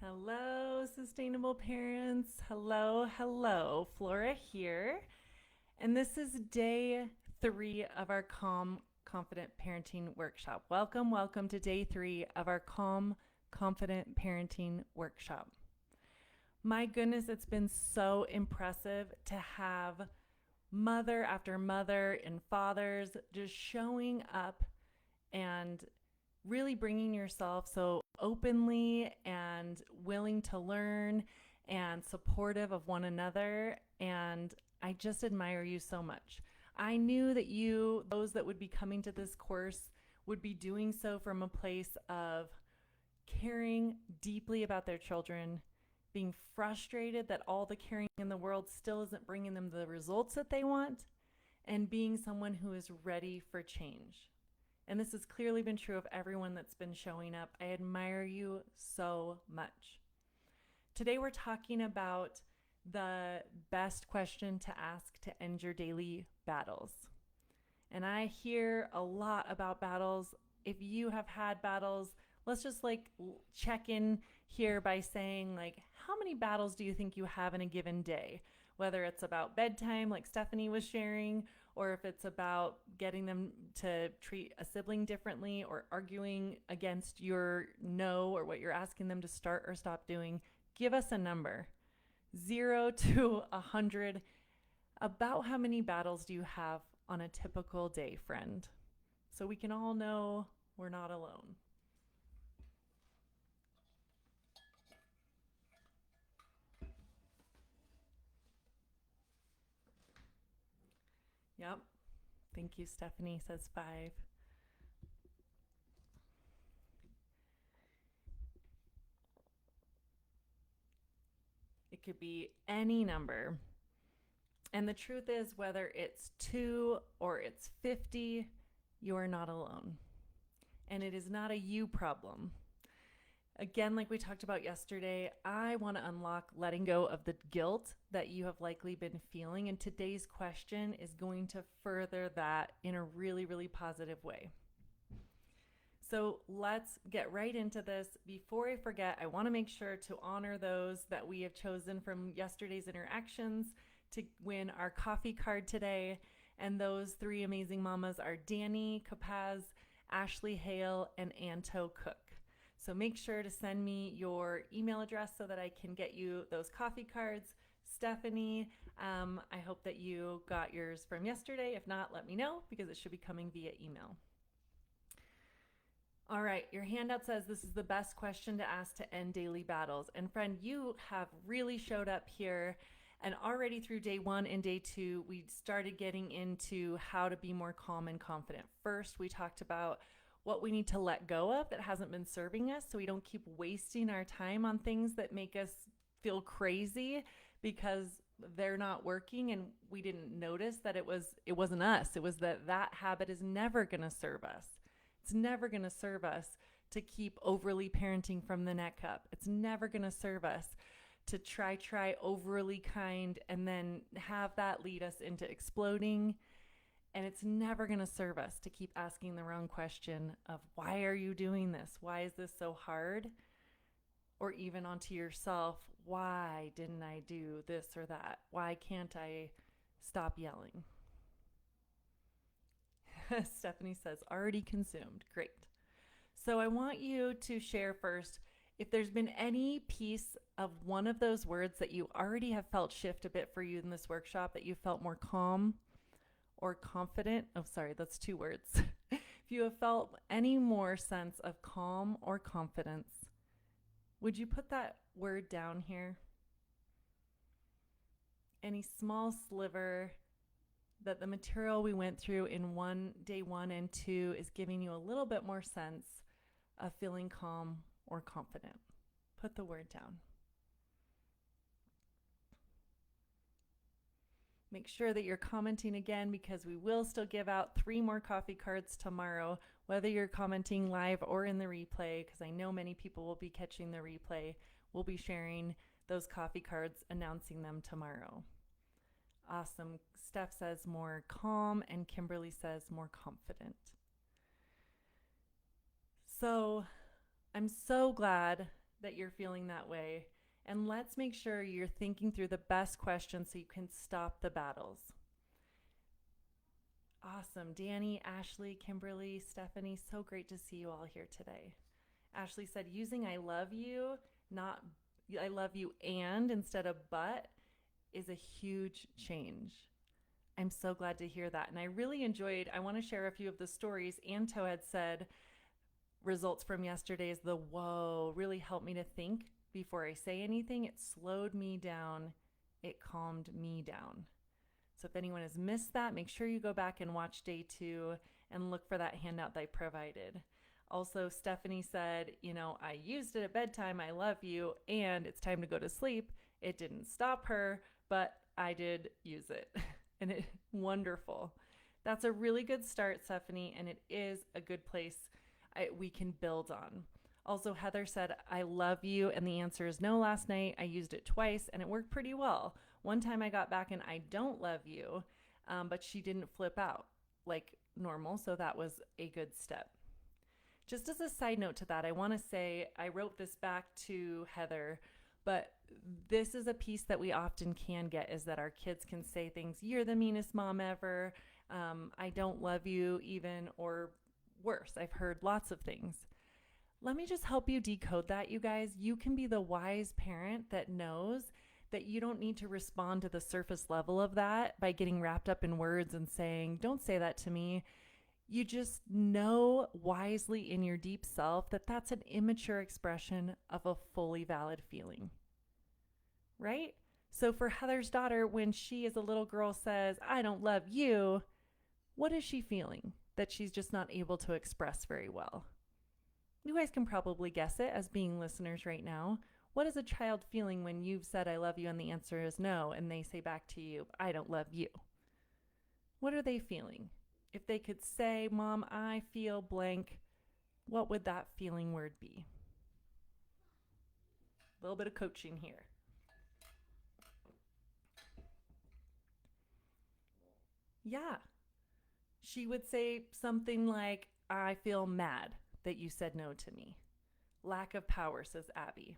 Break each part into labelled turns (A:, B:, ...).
A: Hello, sustainable parents. Hello, hello. Flora here. And this is day 3 of our Calm Confident Parenting Workshop. Welcome to day 3 of our Calm Confident Parenting Workshop. My goodness, it's been so impressive to have mother after mother and fathers just showing up and really bringing yourself so openly and willing to learn and supportive of one another. And I just admire you so much. I knew that those that would be coming to this course, would be doing so from a place of caring deeply about their children, being frustrated that all the caring in the world still isn't bringing them the results that they want, and being someone who is ready for change. And this has clearly been true of everyone that's been showing up. I admire you so much. Today we're talking about the best question to ask to end your daily battles. And I hear a lot about battles. If you have had battles, let's just check in here by saying, how many battles do you think you have in a given day? Whether it's about bedtime, like Stephanie was sharing, or if it's about getting them to treat a sibling differently, or arguing against your no or what you're asking them to start or stop doing. Give us a number, 0 to 100. About how many battles do you have on a typical day, friend? So we can all know we're not alone. Yep. Thank you, Stephanie says 5. It could be any number. And the truth is, whether it's 2 or it's 50, you are not alone. And it is not a you problem. Again, like we talked about yesterday, I want to unlock letting go of the guilt that you have likely been feeling. And today's question is going to further that in a really, really positive way. So let's get right into this. Before I forget, I want to make sure to honor those that we have chosen from yesterday's interactions to win our coffee card today. And those 3 amazing mamas are Danny Capaz, Ashley Hale, and Anto Cook. So make sure to send me your email address so that I can get you those coffee cards. Stephanie, I hope that you got yours from yesterday. If not, let me know, because it should be coming via email. All right, your handout says this is the best question to ask to end daily battles. And friend, you have really showed up here. And already through day 1 and day 2, we started getting into how to be more calm and confident. First, we talked about what we need to let go of that hasn't been serving us, so we don't keep wasting our time on things that make us feel crazy because they're not working and we didn't notice that it wasn't us. It was that habit is never going to serve us. It's never going to serve us to keep overly parenting from the neck up. It's never going to serve us to try overly kind and then have that lead us into exploding. And it's never going to serve us to keep asking the wrong question of, why are you doing this? Why is this so hard? Or even onto yourself, why didn't I do this or that? Why can't I stop yelling? Stephanie says, already consumed. Great. So I want you to share first if there's been any piece of one of those words that you already have felt shift a bit for you in this workshop, that you felt more calm or confident. Oh, sorry, that's 2 words. If you have felt any more sense of calm or confidence, would you put that word down here? Any small sliver that the material we went through in day 1 and 2 is giving you a little bit more sense of feeling calm or confident. Put the word down. Make sure that you're commenting again, because we will still give out 3 more coffee cards tomorrow, whether you're commenting live or in the replay, because I know many people will be catching the replay. We'll be sharing those coffee cards, announcing them tomorrow. Awesome. Steph says more calm, and Kimberly says more confident. So I'm so glad that you're feeling that way. And let's make sure you're thinking through the best questions so you can stop the battles. Awesome. Danny, Ashley, Kimberly, Stephanie, so great to see you all here today. Ashley said, using I love you, not I love you and instead of but, is a huge change. I'm so glad to hear that. And I really enjoyed, I want to share a few of the stories. Anto had said results from yesterday's the whoa really helped me to think before I say anything. It slowed me down. It calmed me down. So if anyone has missed that, make sure you go back and watch day 2 and look for that handout that I provided. Also, Stephanie said, I used it at bedtime. I love you. And it's time to go to sleep. It didn't stop her, but I did use it. And it wonderful. That's a really good start, Stephanie. And it is a good place we can build on. Also, Heather said, I love you. And the answer is no. Last night, I used it twice and it worked pretty well. One time I got back and I don't love you, but she didn't flip out like normal. So that was a good step. Just as a side note to that, I want to say I wrote this back to Heather, but this is a piece that we often can get is that our kids can say things, you're the meanest mom ever, I don't love you even, or worse. I've heard lots of things. Let me just help you decode that, you guys. You can be the wise parent that knows that you don't need to respond to the surface level of that by getting wrapped up in words and saying, don't say that to me. You just know wisely in your deep self that that's an immature expression of a fully valid feeling, right? So for Heather's daughter, when she as a little girl says, I don't love you, what is she feeling that she's just not able to express very well? You guys can probably guess it as being listeners right now. What is a child feeling when you've said, I love you, and the answer is no, and they say back to you, I don't love you? What are they feeling? If they could say, Mom, I feel blank, what would that feeling word be? A little bit of coaching here. Yeah. She would say something like, I feel mad that you said no to me. Lack of power, says Abby.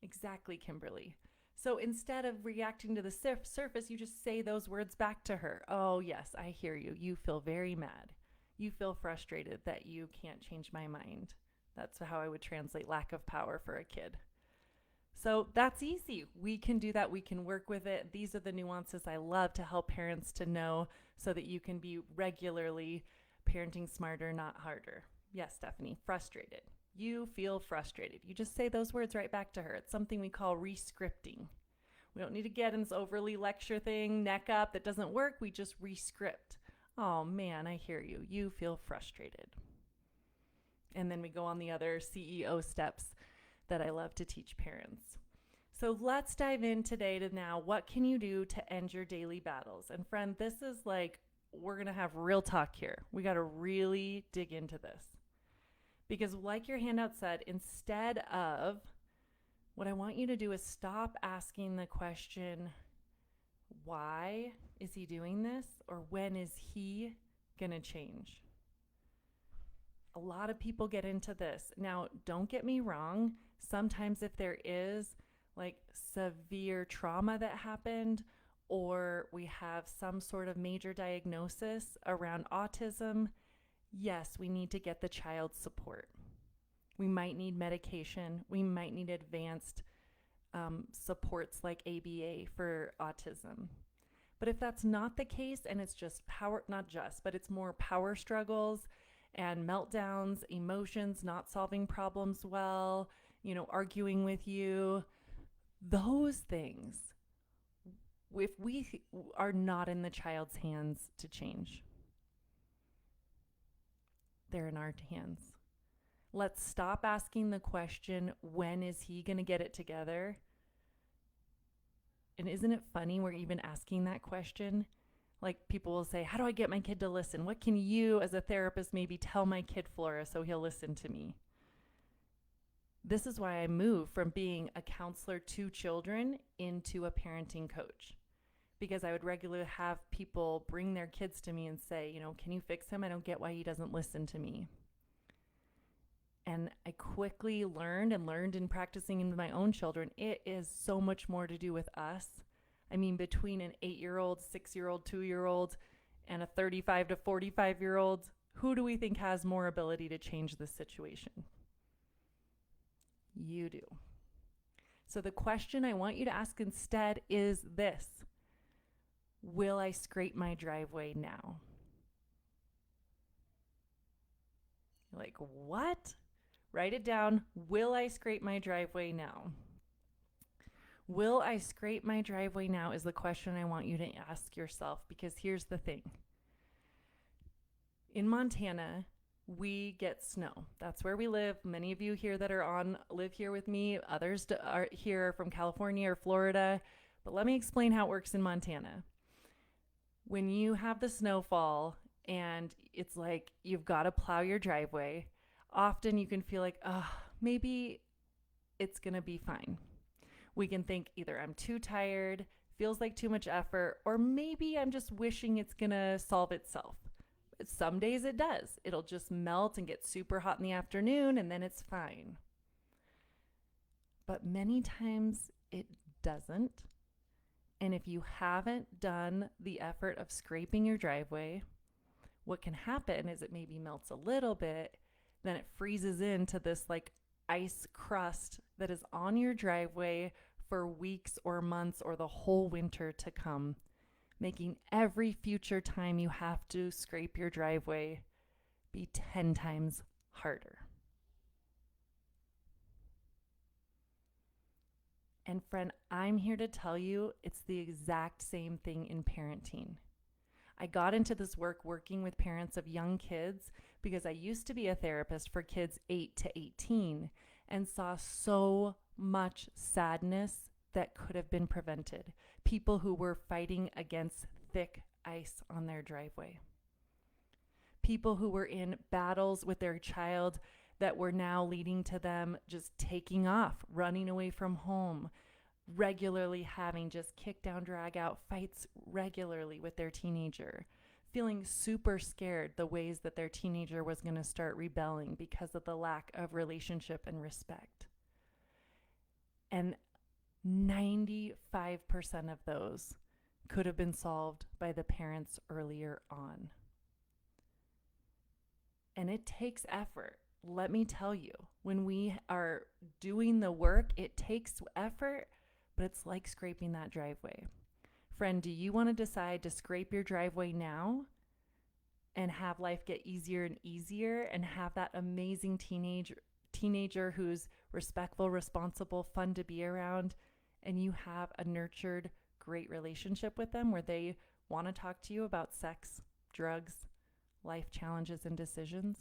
A: Exactly, Kimberly. So instead of reacting to the surface, you just say those words back to her. Oh, yes, I hear you. You feel very mad. You feel frustrated that you can't change my mind. That's how I would translate lack of power for a kid. So that's easy. We can do that. We can work with it. These are the nuances I love to help parents to know so that you can be regularly parenting smarter, not harder. Yes, Stephanie, frustrated. You feel frustrated. You just say those words right back to her. It's something we call re-scripting. We don't need to get in this overly lecture thing, neck up, that doesn't work. We just re-script. Oh man, I hear you. You feel frustrated. And then we go on the other CEO steps that I love to teach parents. So let's dive in today to now, what can you do to end your daily battles? And friend, this is like, we're going to have real talk here. We got to really dig into this. Because like your handout said, instead of, what I want you to do is stop asking the question, why is he doing this? Or when is he going to change? A lot of people get into this. Now, don't get me wrong. Sometimes if there is like severe trauma that happened, or we have some sort of major diagnosis around autism, yes, we need to get the child's support. We might need medication. We might need advanced supports like ABA for autism. But if that's not the case and it's just power, not just, but it's more power struggles and meltdowns, emotions, not solving problems well, arguing with you, those things, if we are not in the child's hands to change, they're in our hands. Let's stop asking the question, when is he going to get it together? And isn't it funny we're even asking that question? Like people will say, how do I get my kid to listen? What can you as a therapist maybe tell my kid, Flora, so he'll listen to me? This is why I moved from being a counselor to children into a parenting coach. Because I would regularly have people bring their kids to me and say, can you fix him? I don't get why he doesn't listen to me. And I quickly learned in practicing in my own children, it is so much more to do with us. I mean, between an 8-year-old, 6-year-old, 2-year-old, and a 35 to 45-year-old, who do we think has more ability to change this situation? You do. So the question I want you to ask instead is this: will I scrape my driveway now? Like, what? Write it down. Will I scrape my driveway now? Will I scrape my driveway now is the question I want you to ask yourself, because here's the thing. In Montana, we get snow. That's where we live. Many of you here that are on live here with me. Others are here from California or Florida. But let me explain how it works in Montana. When you have the snowfall and it's like you've got to plow your driveway, often you can feel like, oh, maybe it's going to be fine. We can think either I'm too tired, feels like too much effort, or maybe I'm just wishing it's going to solve itself. Some days it does. It'll just melt and get super hot in the afternoon, and then it's fine. But many times it doesn't. And if you haven't done the effort of scraping your driveway, what can happen is it maybe melts a little bit, then it freezes into this like ice crust that is on your driveway for weeks or months or the whole winter to come, making every future time you have to scrape your driveway be 10 times harder. And friend, I'm here to tell you it's the exact same thing in parenting. I got into this work working with parents of young kids because I used to be a therapist for kids 8 to 18 and saw so much sadness that could have been prevented. People who were fighting against thick ice on their driveway. People who were in battles with their child that were now leading to them just taking off, running away from home, regularly having just kick down, drag out fights regularly with their teenager, feeling super scared the ways that their teenager was going to start rebelling because of the lack of relationship and respect. And 95% of those could have been solved by the parents earlier on. And it takes effort. Let me tell you, when we are doing the work, it takes effort, but it's like scraping that driveway. Friend, do you want to decide to scrape your driveway now and have life get easier and easier and have that amazing teenager who's respectful, responsible, fun to be around, and you have a nurtured, great relationship with them where they want to talk to you about sex, drugs, life challenges, and decisions?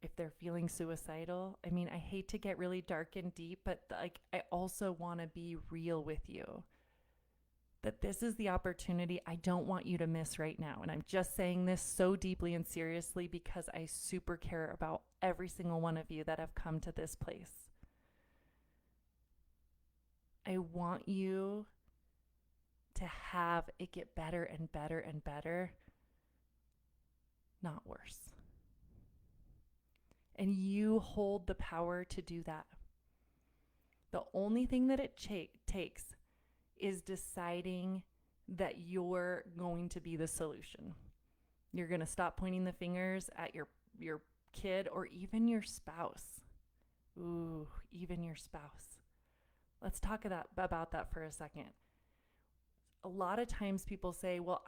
A: If they're feeling suicidal, I mean, I hate to get really dark and deep, but I also want to be real with you that this is the opportunity I don't want you to miss right now. And I'm just saying this so deeply and seriously because I super care about every single one of you that have come to this place. I want you to have it get better and better and better, not worse. And you hold the power to do that. The only thing that it takes is deciding that you're going to be the solution. You're going to stop pointing the fingers at your kid or even your spouse. Ooh, even your spouse. Let's talk about that for a second. A lot of times people say, well,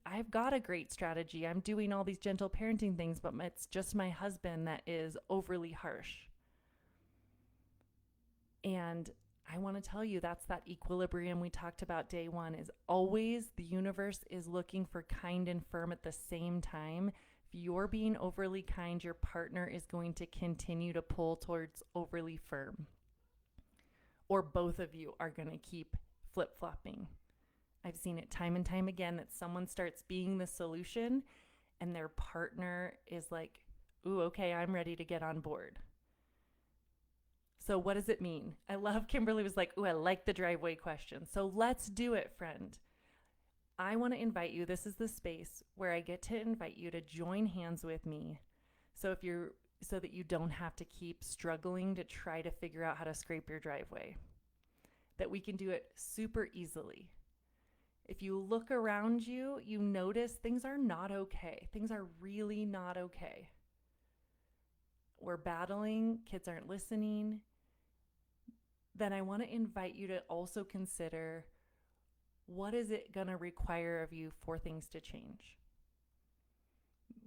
A: I've got a great strategy. I'm doing all these gentle parenting things, but it's just my husband that is overly harsh. And I want to tell you that's that equilibrium we talked about day one is always the universe is looking for kind and firm at the same time. If you're being overly kind, your partner is going to continue to pull towards overly firm. Or both of you are going to keep flip-flopping. I've seen it time and time again that someone starts being the solution and their partner is like, ooh, okay, I'm ready to get on board. So what does it mean? I love Kimberly was like, ooh, I like the driveway question. So let's do it, friend. I want to invite you. This is the space where I get to invite you to join hands with me. So if you're so that you don't have to keep struggling to try to figure out how to scrape your driveway. That we can do it super easily. If you look around you, you notice things are not okay. Things are really not okay. We're battling, kids aren't listening. Then I want to invite you to also consider, what is it going to require of you for things to change?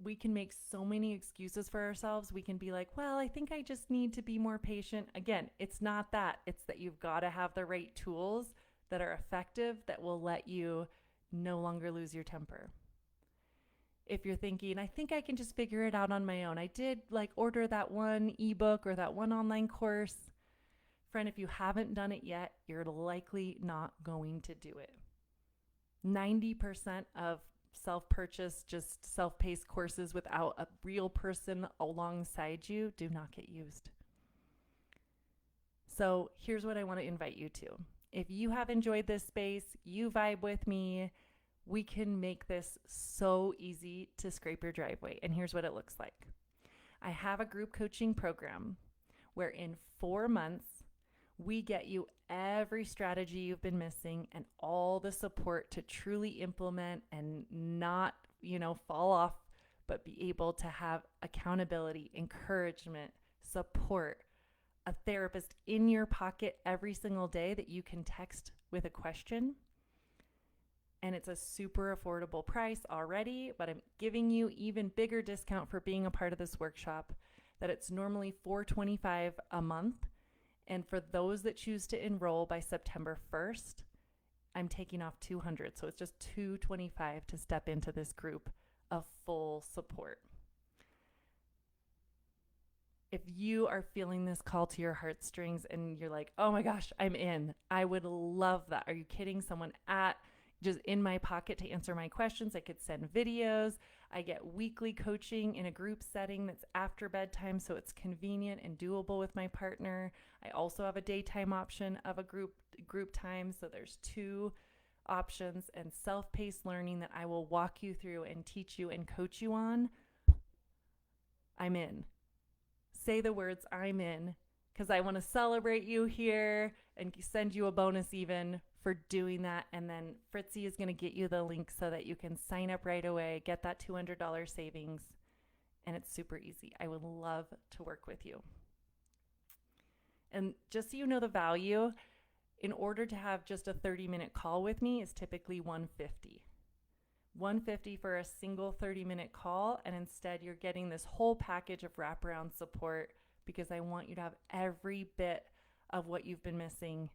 A: We can make so many excuses for ourselves. We can be like, well, I think I just need to be more patient. Again, it's not that. It's that you've got to have the right tools that are effective, that will let you no longer lose your temper. If you're thinking, I think I can just figure it out on my own. I did order that one ebook or that one online course. Friend, if you haven't done it yet, you're likely not going to do it. 90% of self-purchase, just self-paced courses without a real person alongside you do not get used. So here's what I want to invite you to. If you have enjoyed this space, you vibe with me, we can make this so easy to scrape your driveway. And here's what it looks like. I have a group coaching program where in 4 months, we get you every strategy you've been missing and all the support to truly implement and not, fall off, but be able to have accountability, encouragement, support, a therapist in your pocket every single day that you can text with a question. And it's a super affordable price already, but I'm giving you even bigger discount for being a part of this workshop, that it's normally $425 a month. And for those that choose to enroll by September 1st, I'm taking off $200. So it's just $225 to step into this group of full support. If you are feeling this call to your heartstrings and you're like, oh my gosh, I'm in, I would love that. Are you kidding? Someone just in my pocket to answer my questions. I could send videos. I get weekly coaching in a group setting that's after bedtime, so it's convenient and doable with my partner. I also have a daytime option of a group time, so there's 2 options, and self-paced learning that I will walk you through and teach you and coach you on. I'm in. Say the words, I'm in, because I want to celebrate you here and send you a bonus even for doing that. And then Fritzy is going to get you the link so that you can sign up right away, get that $200 savings, and it's super easy. I would love to work with you. And just so you know the value, in order to have just a 30-minute call with me is typically $150. $150 for a single 30-minute call, and instead you're getting this whole package of wraparound support because I want you to have every bit of what you've been missing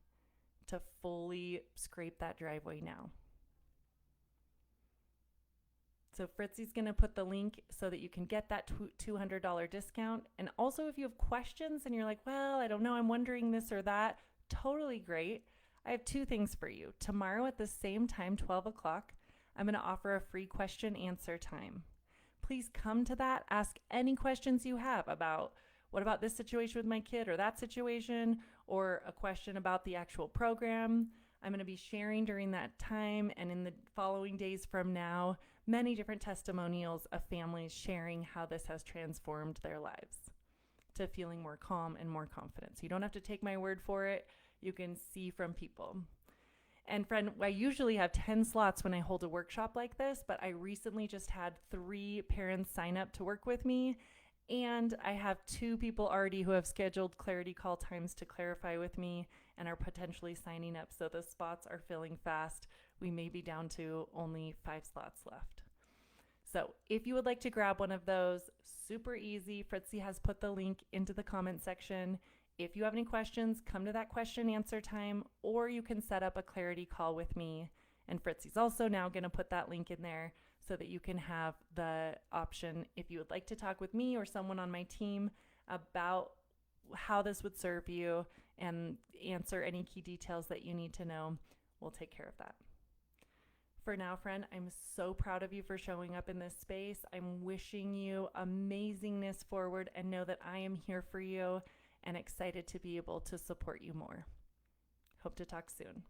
A: to fully scrape that driveway now. So Fritzy's going to put the link so that you can get that $200 discount. And also if you have questions and you're like, well, I don't know, I'm wondering this or that, totally great. I have 2 things for you. Tomorrow at the same time, 12 o'clock, I'm going to offer a free question answer time. Please come to that. Ask any questions you have about, what about this situation with my kid or that situation, or a question about the actual program. I'm going to be sharing during that time and in the following days from now, many different testimonials of families sharing how this has transformed their lives to feeling more calm and more confident. So you don't have to take my word for it. You can see from people. And friend, I usually have 10 slots when I hold a workshop like this, but I recently just had 3 parents sign up to work with me. And I have 2 people already who have scheduled clarity call times to clarify with me and are potentially signing up. So the spots are filling fast. We may be down to only 5 slots left. So if you would like to grab one of those, super easy. Fritzy has put the link into the comment section. If you have any questions, come to that question answer time, or you can set up a clarity call with me. And Fritzy's also now going to put that link in there so that you can have the option if you would like to talk with me or someone on my team about how this would serve you and answer any key details that you need to know. We'll take care of that. For now, friend, I'm so proud of you for showing up in this space. I'm wishing you amazingness forward, and know that I am here for you and excited to be able to support you more. Hope to talk soon.